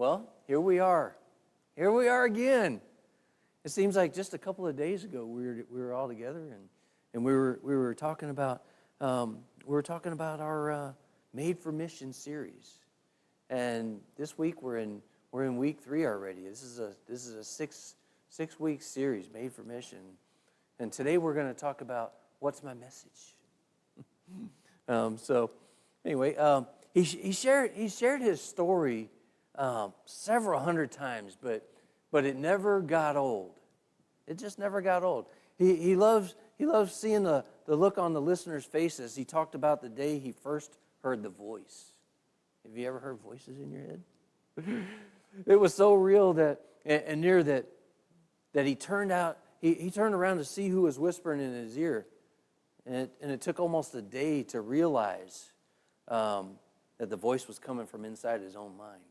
Well, here we are. Here we are again. It seems like just a couple of days ago we were all together and we were talking about our Made for Mission series. And this week we're in week 3 already. This is a six week series, Made for Mission. And today we're going to talk about what's my message. So anyway, he shared his story several hundred times, but it never got old. It just never got old. He loves seeing the look on the listeners' faces. He talked about the day he first heard the voice. Have you ever heard voices in your head? It was so real that he turned around to see who was whispering in his ear, and it took almost a day to realize that the voice was coming from inside his own mind.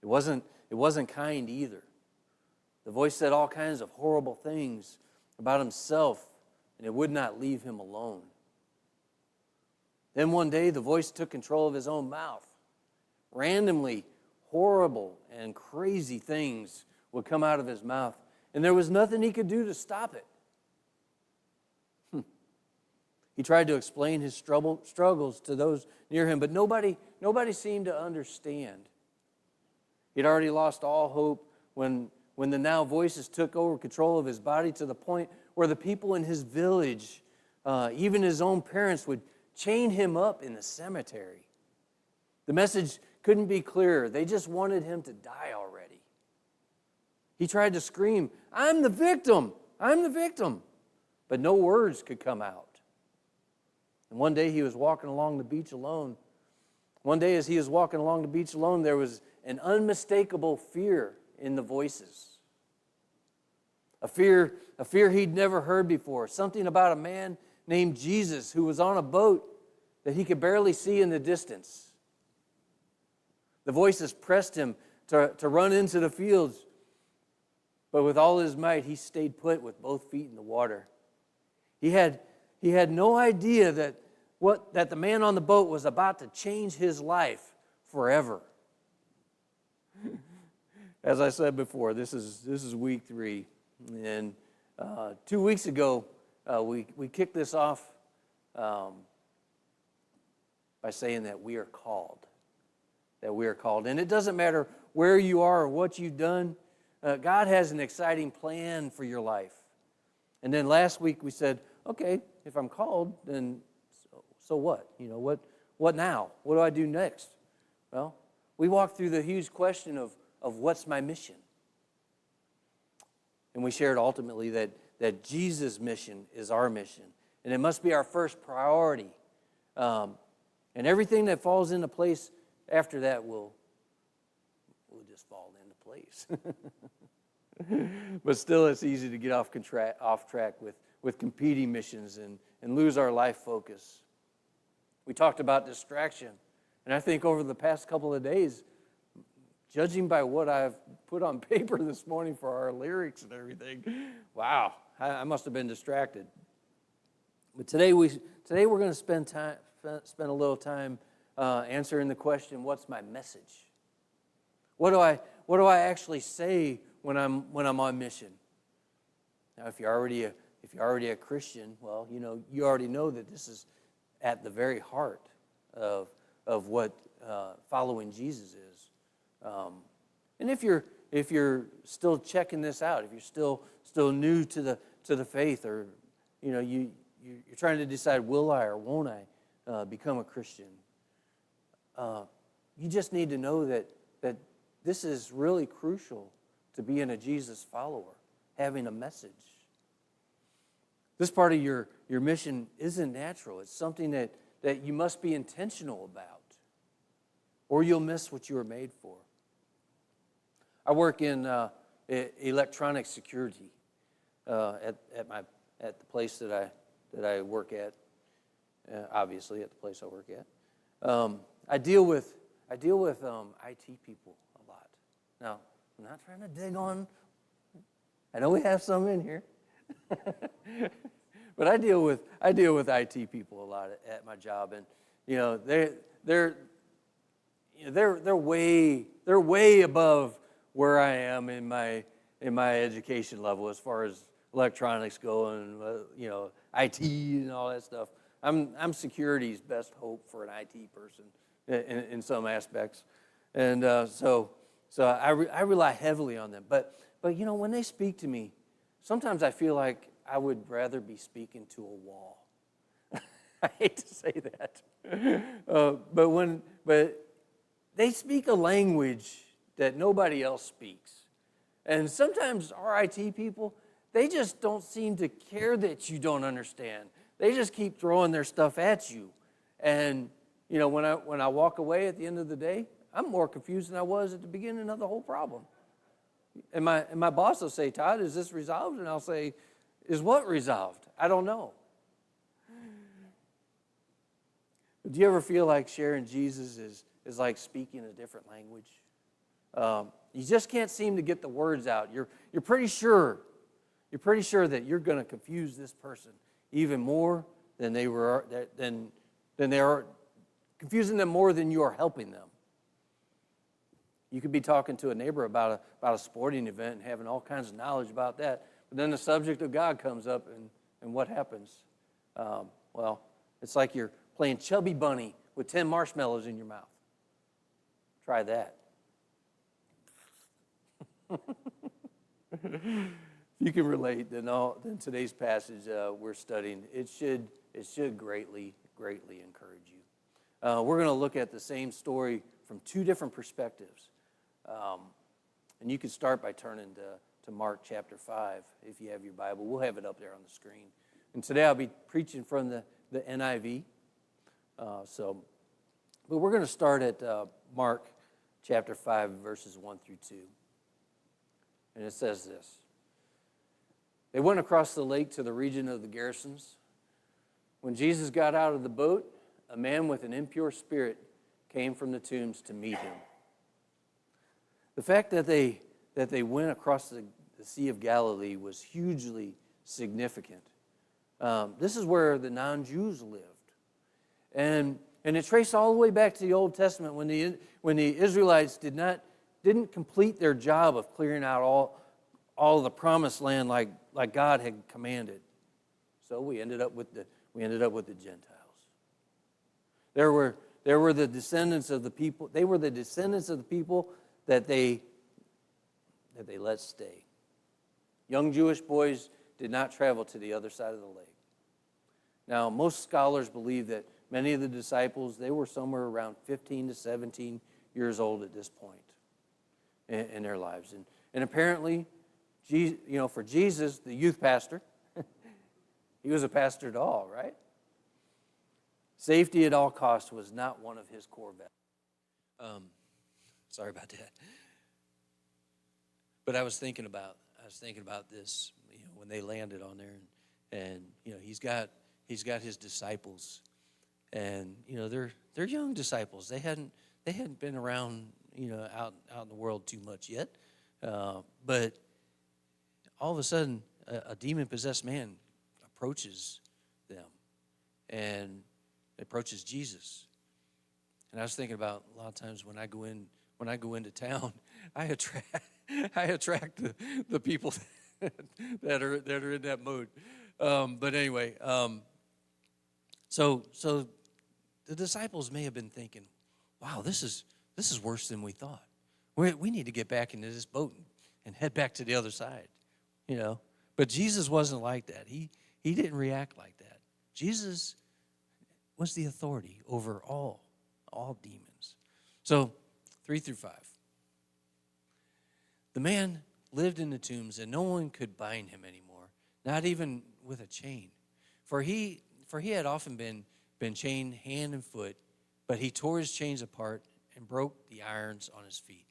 It wasn't kind either. The voice said all kinds of horrible things about himself, and it would not leave him alone. Then one day, the voice took control of his own mouth. Randomly, horrible and crazy things would come out of his mouth, and there was nothing he could do to stop it. He tried to explain his struggles to those near him, but nobody seemed to understand. He'd already lost all hope when the now voices took over control of his body, to the point where the people in his village, even his own parents, would chain him up in the cemetery. The message couldn't be clearer. They just wanted him to die already. He tried to scream, "I'm the victim! I'm the victim!" But no words could come out. And one day he was walking along the beach alone. One day as he was walking along the beach alone, there was an unmistakable fear in the voices. A fear he'd never heard before. Something about a man named Jesus who was on a boat that he could barely see in the distance. The voices pressed him to run into the fields, but with all his might, he stayed put with both feet in the water. He had no idea that the man on the boat was about to change his life forever. As I said before, this is week 3, and 2 weeks ago we kicked this off by saying that we are called. That we are called, and it doesn't matter where you are or what you've done. God has an exciting plan for your life. And then last week we said, okay, if I'm called, then so what? What now? What do I do next? Well, we walked through the huge question of what's my mission? And we shared ultimately that Jesus' mission is our mission. And it must be our first priority. And everything that falls into place after that will just fall into place. But still, it's easy to get off track with competing missions and lose our life focus. We talked about distraction. And I think over the past couple of days, judging by what I've put on paper this morning for our lyrics and everything, wow, I must have been distracted. But today we're going to spend a little time answering the question, what's my message? What do I actually say when I'm on mission? Now, if you're already a Christian, well, you already know that this is at the very heart of what following Jesus is. And if you're still checking this out, if you're still new to the faith, or you're trying to decide, will I or won't I become a Christian, you just need to know that this is really crucial to being a Jesus follower, having a message. This part of your mission isn't natural. It's something that you must be intentional about, or you'll miss what you were made for. I work in electronic security at the place that I work at. Obviously, at the place I work at, I deal with IT people a lot. Now, I'm not trying to dig on. I know we have some in here, but I deal with IT people a lot at my job, and they're they're way above where I am in my education level as far as electronics go and IT and all that stuff. I'm security's best hope for an IT person in some aspects, and so I rely heavily on them. But when they speak to me, sometimes I feel like I would rather be speaking to a wall. I hate to say that, but they speak a language that nobody else speaks. And sometimes our IT people, they just don't seem to care that you don't understand. They just keep throwing their stuff at you. And, when I walk away at the end of the day, I'm more confused than I was at the beginning of the whole problem. And my boss will say, Todd, is this resolved? And I'll say, is what resolved? I don't know. Do you ever feel like sharing Jesus is like speaking a different language? You just can't seem to get the words out. You're pretty sure that you're going to confuse this person even more than they are confusing them more than you are helping them. You could be talking to a neighbor about a sporting event and having all kinds of knowledge about that, but then the subject of God comes up, and what happens? It's like you're playing Chubby Bunny with 10 marshmallows in your mouth. Try that. You can relate, then today's passage we're studying, it should greatly encourage you. We're going to look at the same story from two different perspectives. And you can start by turning to Mark chapter 5 if you have your Bible. We'll have it up there on the screen. And today I'll be preaching from the NIV. But we're going to start at Mark chapter 5, verses 1 through 2. And it says this. They went across the lake to the region of the Gerasenes. When Jesus got out of the boat, a man with an impure spirit came from the tombs to meet him. The fact that they went across the Sea of Galilee was hugely significant. This is where the non-Jews lived. And it traced all the way back to the Old Testament when the Israelites didn't complete their job of clearing out all of the promised land like God had commanded. So we ended up with the Gentiles. There were the descendants of the people. They were the descendants of the people that they let stay. Young Jewish boys did not travel to the other side of the lake. Now, most scholars believe that many of the disciples, they were somewhere around 15 to 17 years old at this point in their lives. And apparently, for Jesus, the youth pastor, he was a pastor at all, right? Safety at all costs was not one of his core values. Sorry about that. But I was thinking about this, when they landed on there, and he's got his disciples, and they're young disciples. They hadn't been around out in the world too much yet, but all of a sudden a demon-possessed man approaches them and approaches Jesus. And I was thinking about a lot of times when I go into town, I attract the people that are in that mood. But anyway, so the disciples may have been thinking, "Wow, this is worse than we thought. We need to get back into this boat and head back to the other side." But Jesus wasn't like that. He didn't react like that. Jesus was the authority over all demons. So 3 through 5. The man lived in the tombs, and no one could bind him anymore, not even with a chain. For he had often been chained hand and foot, but he tore his chains apart and broke the irons on his feet.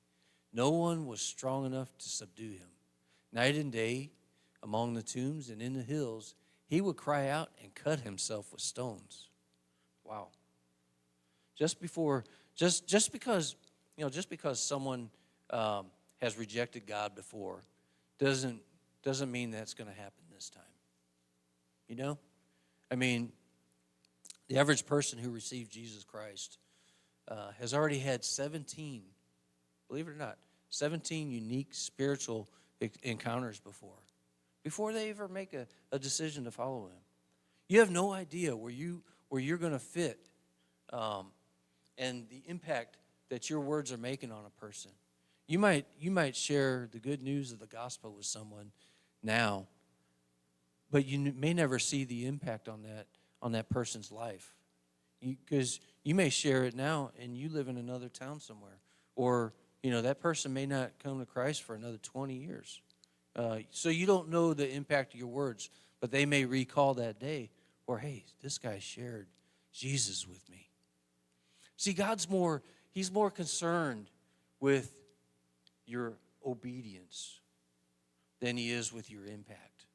No one was strong enough to subdue him. Night and day, among the tombs and in the hills, he would cry out and cut himself with stones. Wow. Just because someone has rejected God before doesn't mean that's going to happen this time. I mean, the average person who received Jesus Christ, has already had 17, believe it or not, 17 unique spiritual encounters before they ever make a decision to follow him. You have no idea where you're going to fit and the impact that your words are making on a person. You might share the good news of the gospel with someone now, but you may never see the impact on that person's life. Because you may share it now and you live in another town somewhere. Or, that person may not come to Christ for another 20 years. So you don't know the impact of your words, but they may recall that day, or, hey, this guy shared Jesus with me. See, he's more concerned with your obedience than he is with your impact.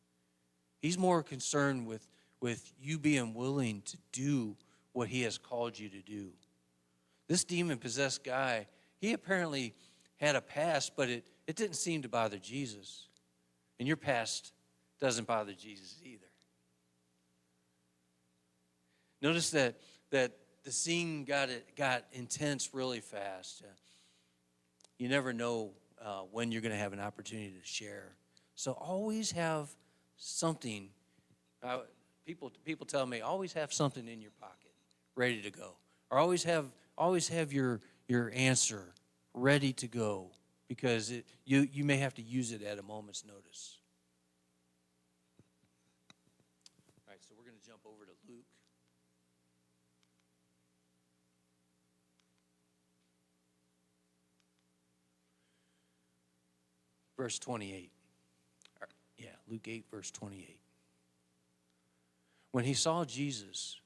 He's more concerned with you being willing to do what he has called you to do. This demon-possessed guy, he apparently had a past, but it didn't seem to bother Jesus. And your past doesn't bother Jesus either. Notice that the scene got intense really fast. You never know when you're going to have an opportunity to share. So always have something. People tell me, always have something in your pocket, ready to go. Or always have your answer ready to go, because you may have to use it at a moment's notice. All right, so we're going to jump over to Luke. Verse 28. Luke 8, verse 28. When he saw Jesus,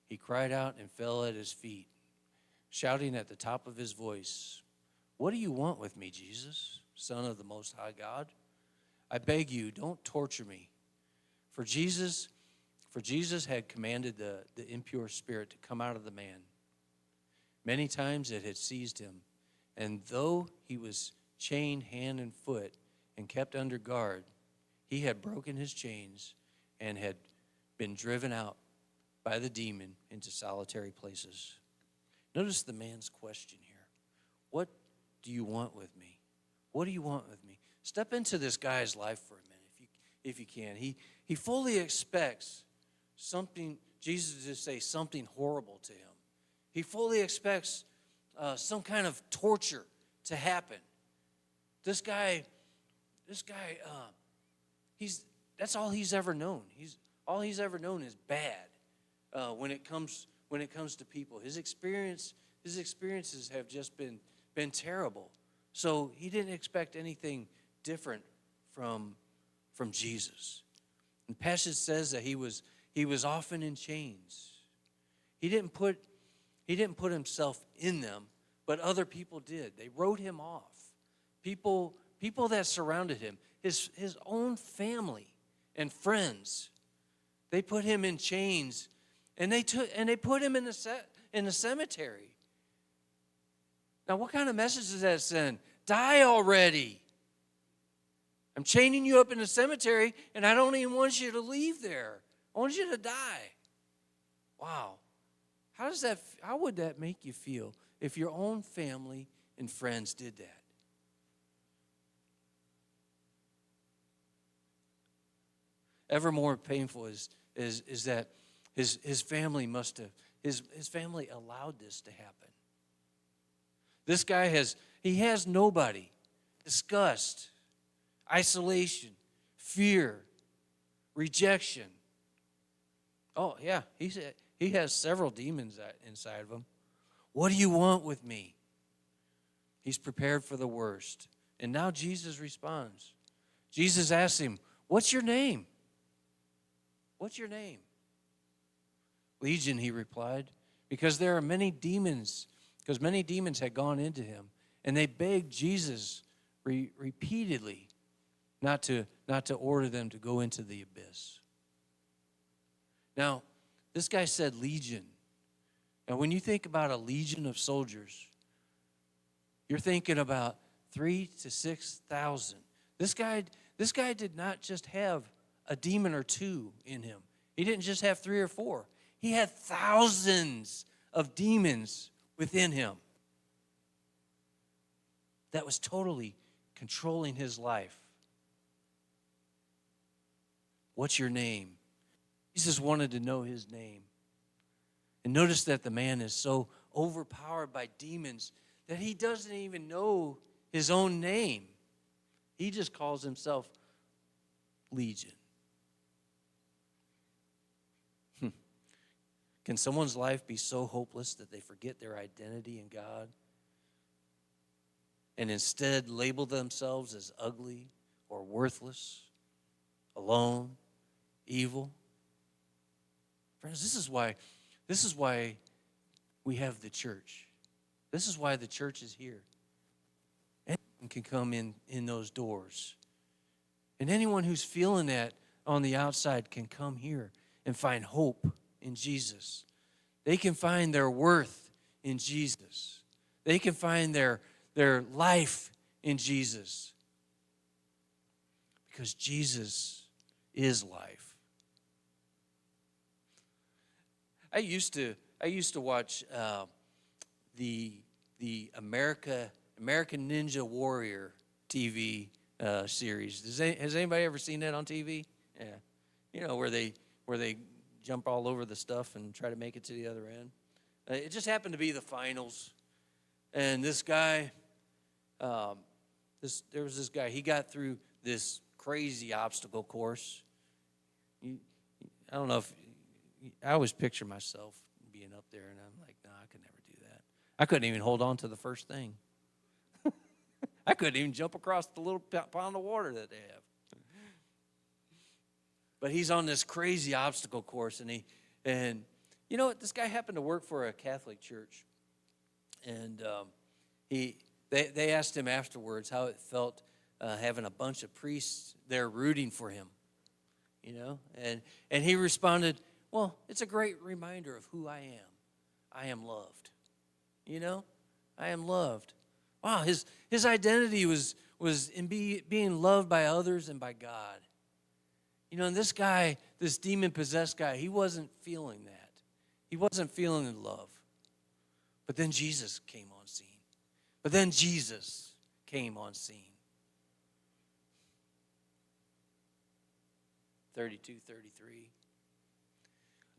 he cried out and fell at his feet, shouting at the top of his voice, "What do you want with me, Jesus, Son of the Most High God? I beg you, don't torture me." For Jesus had commanded the impure spirit to come out of the man. Many times it had seized him, and though he was chained hand and foot and kept under guard, he had broken his chains and had been driven out by the demon into solitary places. Notice the man's question here. What do you want with me? What do you want with me? Step into this guy's life for a minute, if you can. He fully expects Jesus to say something horrible to him. He fully expects some kind of torture to happen. This guy, that's all he's ever known. All he's ever known is bad when it comes to people. His experiences have just been terrible. So he didn't expect anything different from Jesus. And the passage says that he was often in chains. He didn't put himself in them, but other people did. They wrote him off. People that surrounded him, his own family and friends, they put him in chains, and they put him in the cemetery. Now, what kind of message does that send? Die already. I'm chaining you up in the cemetery, and I don't even want you to leave there. I want you to die. Wow. How would that make you feel if your own family and friends did that? Ever more painful is that his family his family allowed this to happen. This guy has nobody. Disgust, isolation, fear, rejection. Oh yeah, he has several demons inside of him. What do you want with me? He's prepared for the worst. And now Jesus responds. Jesus asks him, "What's your name? What's your name?" "Legion," he replied, because there are many demons, because many demons had gone into him, and they begged Jesus repeatedly not to order them to go into the abyss. Now, this guy said legion. Now, when you think about a legion of soldiers, you're thinking about 3,000 to 6,000. This guy did not just have a demon or two in him. He didn't just have 3 or 4. He had thousands of demons within him that was totally controlling his life. What's your name? Jesus wanted to know his name. And notice that the man is so overpowered by demons that he doesn't even know his own name. He just calls himself Legion. Can someone's life be so hopeless that they forget their identity in God and instead label themselves as ugly or worthless, alone, evil? Friends, this is why we have the church. This is why the church is here. Anyone can come in those doors. And anyone who's feeling that on the outside can come here and find hope in Jesus. They can find their worth in Jesus. They can find their life in Jesus. Because Jesus is life. I used to watch the American Ninja Warrior TV series. Has anybody ever seen that on TV? Yeah, you know where they jump all over the stuff and try to make it to the other end. It just happened to be the finals, and this guy, there was this guy. He got through this crazy obstacle course. I don't know if I always picture myself being up there, and I'm like, no, I could never do that. I couldn't even hold on to the first thing. I couldn't even jump across the little pond of water that they have. But he's on this crazy obstacle course, and you know what? This guy happened to work for a Catholic church, and they asked him afterwards how it felt having a bunch of priests there rooting for him, you know, and he responded, "Well, it's a great reminder of who I am. I am loved, you know, I am loved." Wow, his identity was in being loved by others and by God. You know, and this guy, this demon-possessed guy, he wasn't feeling that. He wasn't feeling the love. But then Jesus came on scene. 32:33.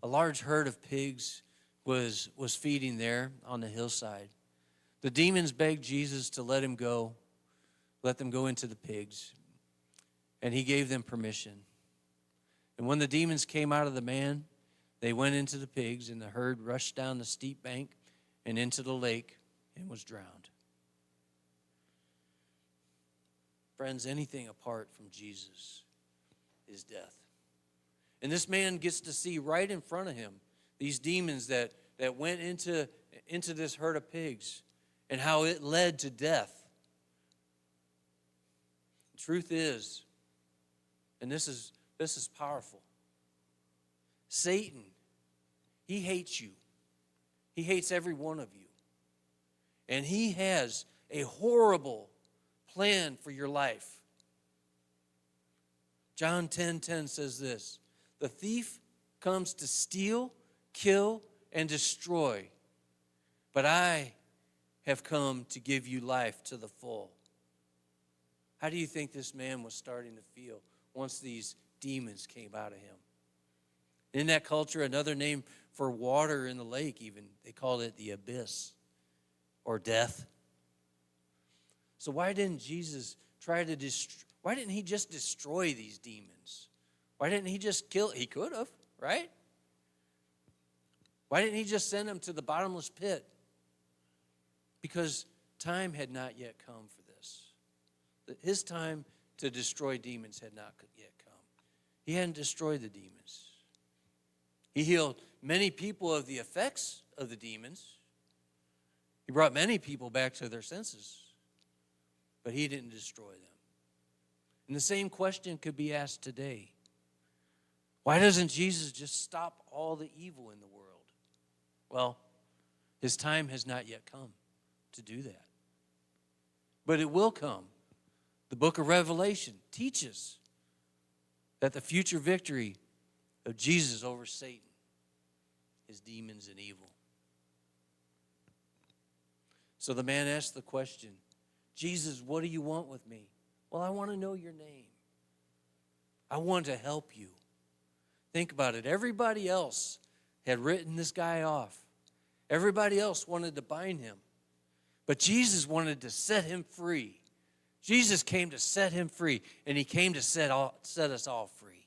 A large herd of pigs was feeding there on the hillside. The demons begged Jesus to let them go into the pigs. And he gave them permission. And when the demons came out of the man, they went into the pigs, and the herd rushed down the steep bank and into the lake and was drowned. Friends, anything apart from Jesus is death. And this man gets to see right in front of him these demons that went into this herd of pigs and how it led to death. The truth is, and this is powerful, Satan, he hates you. He hates every one of you. And he has a horrible plan for your life. John 10:10 says this, "The thief comes to steal, kill, and destroy, but I have come to give you life to the full." How do you think this man was starting to feel once these demons came out of him? In that culture, another name for water in the lake even, they called it the abyss or death. So why didn't Jesus why didn't he just destroy these demons? Why didn't he just kill? He could have, right? Why didn't he just send them to the bottomless pit? Because time had not yet come for this. His time to destroy demons had not yet come. He hadn't destroyed the demons. He healed many people of the effects of the demons. He brought many people back to their senses, but he didn't destroy them. And the same question could be asked today. Why doesn't Jesus just stop all the evil in the world? Well, his time has not yet come to do that. But it will come. The book of Revelation teaches that the future victory of Jesus over Satan is demons and evil. So the man asked the question, Jesus, what do you want with me? Well, I want to know your name. I want to help you. Think about it. Everybody else had written this guy off. Everybody else wanted to bind him. But Jesus wanted to set him free. Jesus came to set him free, and he came to set us all free.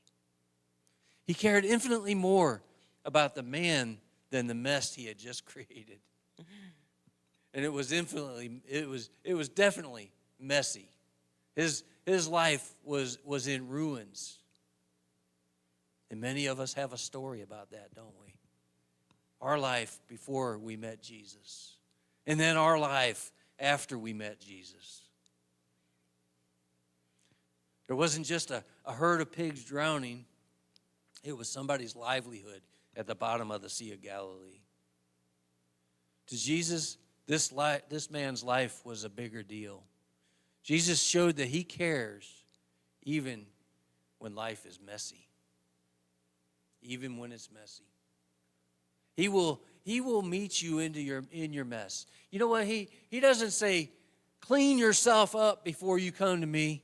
He cared infinitely more about the man than the mess he had just created. And it was definitely messy. His life was in ruins. And many of us have a story about that, don't we? Our life before we met Jesus. And then our life after we met Jesus. There wasn't just a herd of pigs drowning. It was somebody's livelihood at the bottom of the Sea of Galilee. To Jesus, this man's life was a bigger deal. Jesus showed that he cares even when life is messy. Even when it's messy. He will meet you in your mess. You know what? He doesn't say, clean yourself up before you come to me.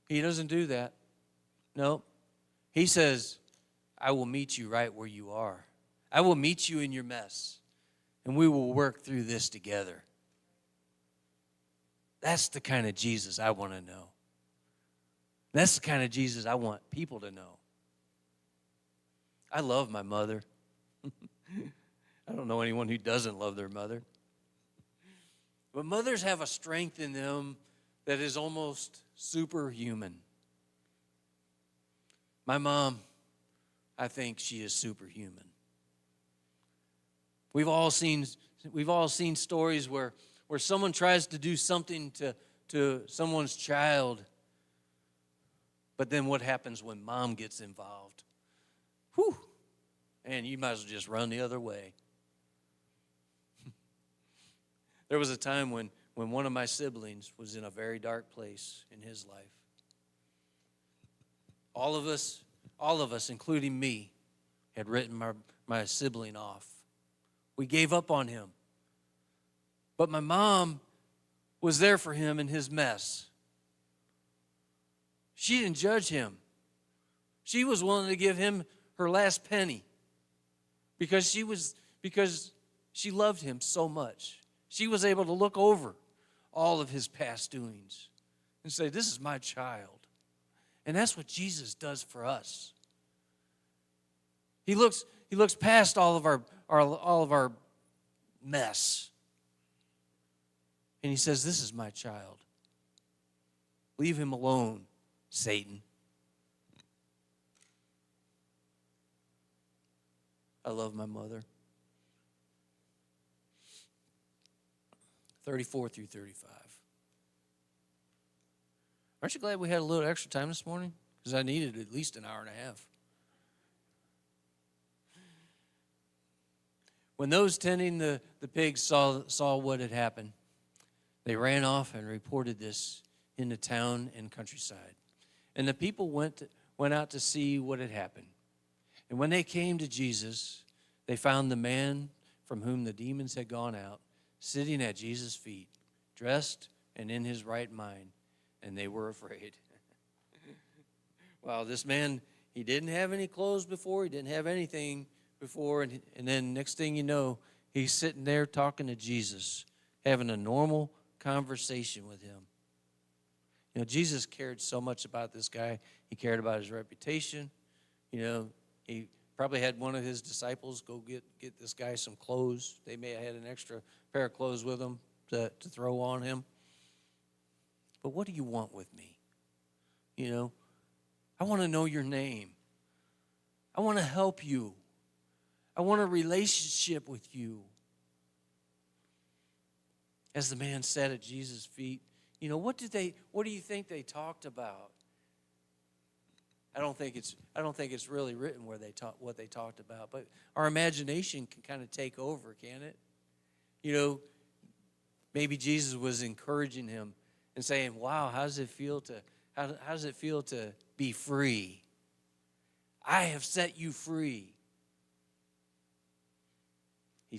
He doesn't do that. No. He says, I will meet you right where you are. I will meet you in your mess. And we will work through this together. That's the kind of Jesus I want to know. That's the kind of Jesus I want people to know. I love my mother. I don't know anyone who doesn't love their mother. But mothers have a strength in them that is almost superhuman. My mom, I think she is superhuman. We've all seen stories where someone tries to do something to someone's child, but then what happens when mom gets involved? Whew! And you might as well just run the other way. There was a time when one of my siblings was in a very dark place in his life. All of us, including me, had written my sibling off. We gave up on him. But my mom was there for him in his mess. She didn't judge him. She was willing to give him her last penny because she loved him so much. She was able to look over all of his past doings and say, this is my child. And that's what Jesus does for us. He looks past all of our mess. And he says, this is my child. Leave him alone, Satan. I love my mother. 34 through 35. Aren't you glad we had a little extra time this morning? Because I needed at least an hour and a half. When those tending the pigs saw what had happened, they ran off and reported this in the town and countryside. And the people went out to see what had happened. And when they came to Jesus, they found the man from whom the demons had gone out, sitting at Jesus' feet, dressed and in his right mind, and they were afraid. Wow, this man, he didn't have any clothes before, he didn't have anything before, and then next thing you know, he's sitting there talking to Jesus, having a normal conversation with him. You know, Jesus cared so much about this guy. He cared about his reputation. You know, he probably had one of his disciples go get this guy some clothes. They may have had an extra pair of clothes with them to throw on him. But what do you want with me? You know, I want to know your name. I want to help you. I want a relationship with you. As the man sat at Jesus' feet, you know, what do you think they talked about? I don't think it's really written what they talked about, but our imagination can kind of take over, can't it? You know, maybe Jesus was encouraging him and saying, "Wow, how does it feel to be free? I have set you free." He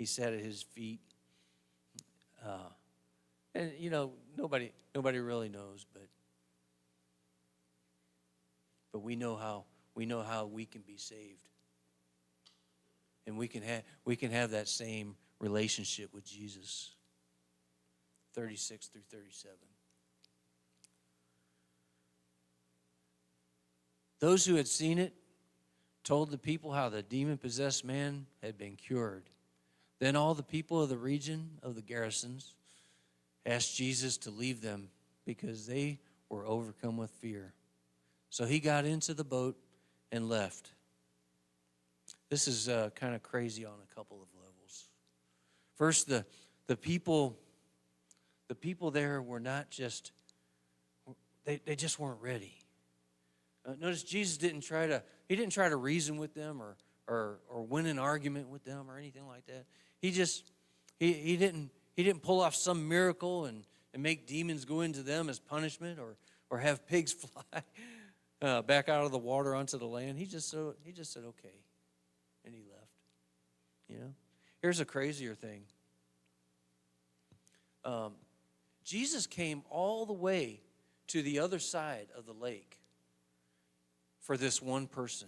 he sat at his feet. And nobody really knows, but we know how we can be saved, and we can have that same relationship with Jesus. 36 through 37. Those who had seen it told the people how the demon-possessed man had been cured. Then all the people of the region of the Gerasenes asked Jesus to leave them because they were overcome with fear. So he got into the boat and left. This is kind of crazy on a couple of levels. First, the people there were not just, they just weren't ready. Notice Jesus didn't try to reason with them or win an argument with them or anything like that. He didn't pull off some miracle and make demons go into them as punishment or have pigs fly back out of the water onto the land. He just said okay, and he left. Here's a crazier thing. Jesus came all the way to the other side of the lake for this one person,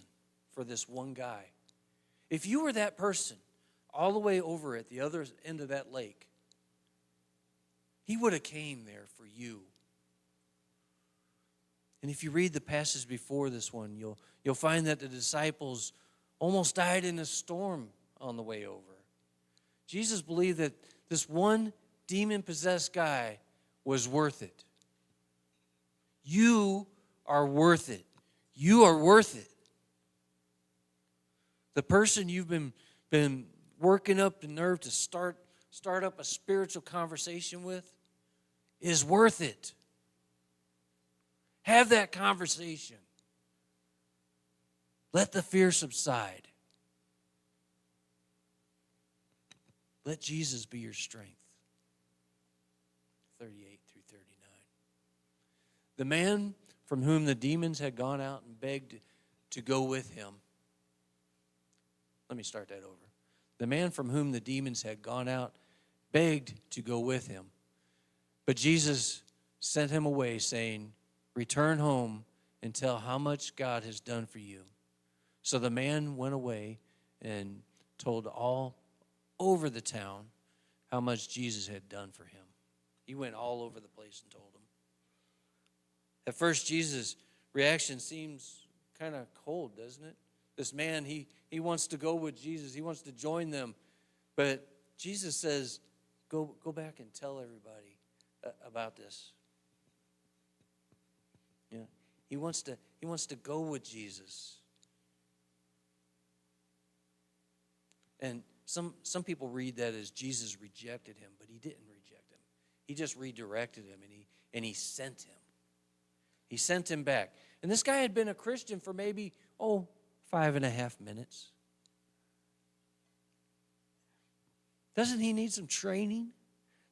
for this one guy. If you were that person all the way over at the other end of that lake, he would have came there for you. And if you read the passage before this one, you'll find that the disciples almost died in a storm on the way over. Jesus believed that this one demon-possessed guy was worth it. You are worth it. You are worth it. The person you've been working up the nerve to start up a spiritual conversation with is worth it. Have that conversation. Let the fear subside. Let Jesus be your strength. 38 through 39. The man from whom the demons had gone out and begged to go with him. Let me start that over. The man from whom the demons had gone out begged to go with him. But Jesus sent him away, saying, "Return home and tell how much God has done for you." So the man went away and told all over the town how much Jesus had done for him. He went all over the place and told them. At first, Jesus' reaction seems kind of cold, doesn't it? This man, he wants to go with Jesus. He wants to join them. But Jesus says, go back and tell everybody about this. Yeah, he wants to go with Jesus. And some people read that as Jesus rejected him, but he didn't reject him. He just redirected him, and he sent him. He sent him back. And this guy had been a Christian for maybe, 5.5 minutes. Doesn't he need some training?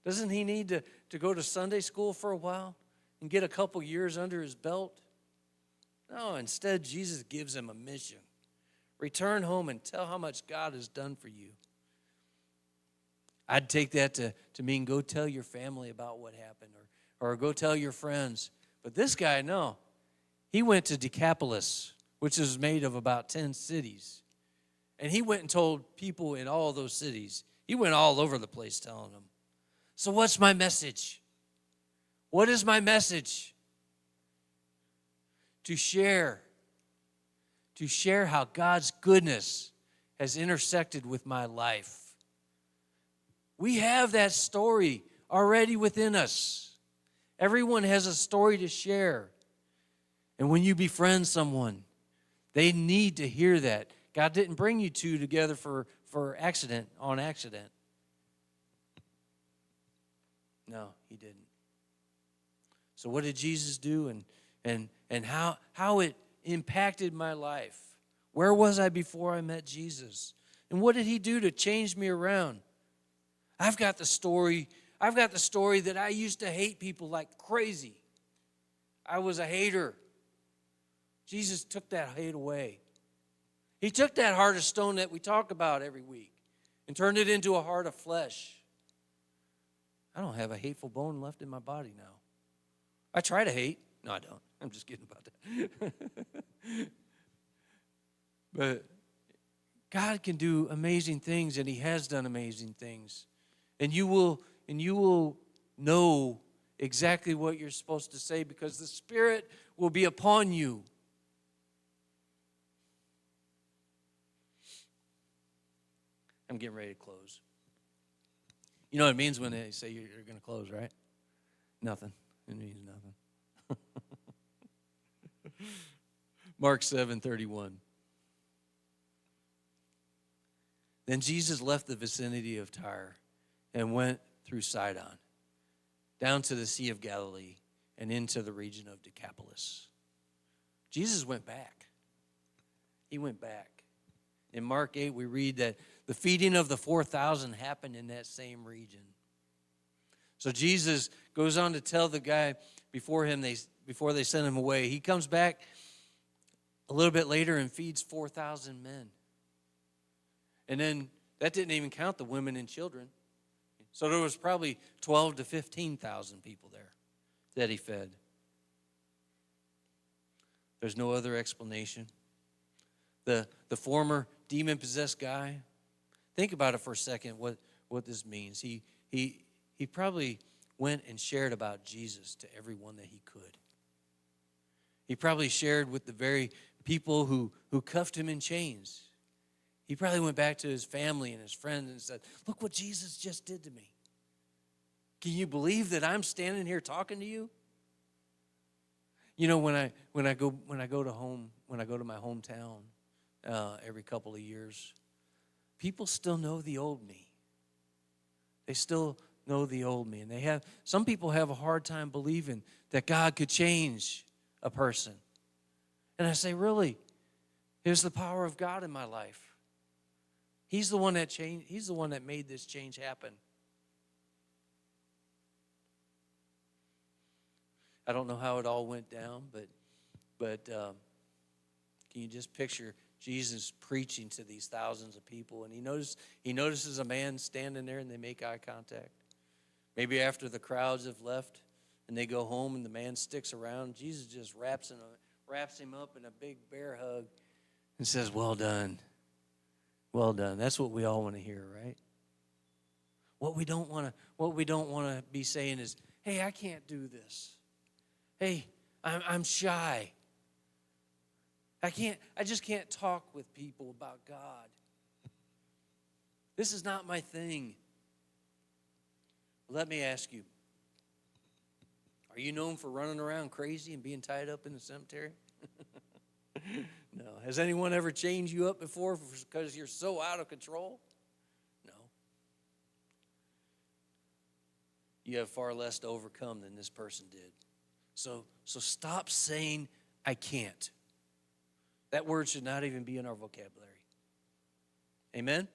Doesn't he need to go to Sunday school for a while and get a couple years under his belt? No, instead, Jesus gives him a mission. Return home and tell how much God has done for you. I'd take that to mean go tell your family about what happened or go tell your friends. But this guy, no. He went to Decapolis, which is made of about 10 cities. And he went and told people in all those cities. He went all over the place telling them. So what's my message? What is my message? To share how God's goodness has intersected with my life. We have that story already within us. Everyone has a story to share. And when you befriend someone, they need to hear that. God didn't bring you two together for accident. No, he didn't. So what did Jesus do and how it impacted my life? Where was I before I met Jesus? And what did he do to change me around? I've got the story that I used to hate people like crazy. I was a hater. Jesus took that hate away. He took that heart of stone that we talk about every week, and turned it into a heart of flesh. I don't have a hateful bone left in my body now. I try to hate. No, I don't. I'm just kidding about that. But God can do amazing things, and he has done amazing things. And you will know exactly what you're supposed to say because the Spirit will be upon you. I'm getting ready to close. You know what it means when they say you're going to close, right? Nothing. It means nothing. Mark 7:31. Then Jesus left the vicinity of Tyre and went through Sidon, down to the Sea of Galilee, and into the region of Decapolis. Jesus went back. He went back. In Mark 8, we read that the feeding of the 4,000 happened in that same region. So Jesus goes on to tell the guy before they send him away. He comes back a little bit later and feeds 4,000 men. And then that didn't even count the women and children. So there was probably 12 to 15,000 people there that he fed. There's no other explanation. The former demon-possessed guy, think about it for a second, what this means. He probably went and shared about Jesus to everyone that he could. He probably shared with the very people who cuffed him in chains. He probably went back to his family and his friends and said, look what Jesus just did to me. Can you believe that I'm standing here talking to you? You know, when I go to my hometown every couple of years, people still know the old me. They still know the old me. And some people have a hard time believing that God could change a person. And I say, really? Here's the power of God in my life. He's the one that changed. He's the one that made this change happen. I don't know how it all went down, but can you just picture Jesus preaching to these thousands of people, and he notices a man standing there, and they make eye contact. Maybe after the crowds have left, and they go home, and the man sticks around. Jesus just wraps him up in a big bear hug, and says, "Well done, well done." That's what we all want to hear, right? What we don't want to be saying is, "Hey, I can't do this. Hey, I'm shy. I just can't talk with people about God. This is not my thing." Let me ask you, are you known for running around crazy and being tied up in the cemetery? No. Has anyone ever chained you up before because you're so out of control? No. You have far less to overcome than this person did. So stop saying, "I can't." That word should not even be in our vocabulary. Amen?